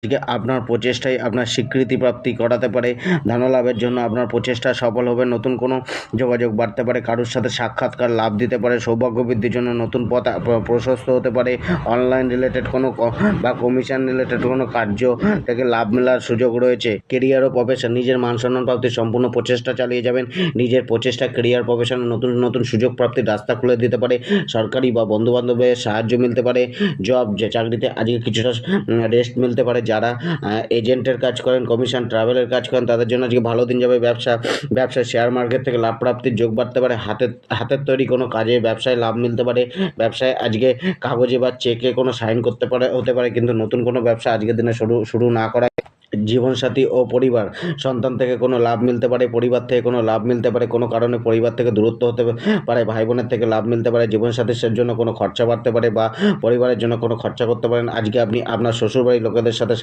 আজকে আপনার প্রচেষ্টাই আপনার স্বীকৃতি প্রাপ্তি করাতে পারে। ধনলাভের জন্য আপনার প্রচেষ্টা সফল হবে। নতুন কোনো যোগাযোগ বাড়তে পারে, কারোর সাথে সাক্ষাৎকার লাভ দিতে পারে। সৌভাগ্য বৃদ্ধির জন্য নতুন পথ প্রশস্ত হতে পারে। অনলাইন রিলেটেড কোনো বা কমিশন রিলেটেড কোনো কার্য থেকে লাভ মেলার সুযোগ রয়েছে। কেরিয়ার ও প্রফেশন, নিজের মান সম্মান প্রাপ্তির সম্পূর্ণ প্রচেষ্টা চালিয়ে যাবেন। নিজের প্রচেষ্টা কেরিয়ার প্রফেশনে নতুন নতুন সুযোগ প্রাপ্তির রাস্তা খুলে দিতে পারে। সরকারি বা বন্ধুবান্ধবের সাহায্য মিলতে পারে। জব, যে চাকরিতে আজকে কিছুটা রেস্ট মিলতে পারে। যারা এজেন্টের কাজ করেন, কমিশন ট্রাভেলের কাজ করেন, তাদের জন্য আজকে ভালো দিন যাবে। ব্যবসায় শেয়ার মার্কেট থেকে লাভ প্রাপ্তির যোগ বাড়তে পারে। হাতের তৈরি কোনো কাজে ব্যবসায় লাভ মিলতে পারে। ব্যবসায় আজকে কাগজে বা চেকে কোনো সাইন হতে পারে, কিন্তু নতুন কোনো ব্যবসা আজকের দিনে শুরু না করা। জীবনসাথী ও পরিবার, সন্তান থেকে কোনো লাভ মিলতে পারে, পরিবার থেকে কোনো লাভ মিলতে পারে। কোনো কারণে পরিবার থেকে দূরত্ব হতে পারে, ভাই বোনের থেকে লাভ মিলতে পারে। জীবনসাথীর জন্য কোনো খরচা বাড়তে পারে বা পরিবারের জন্য কোনো খরচা করতে পারেন। আজকে আপনি আপনার শ্বশুরবাড়ির লোকেদের সাথে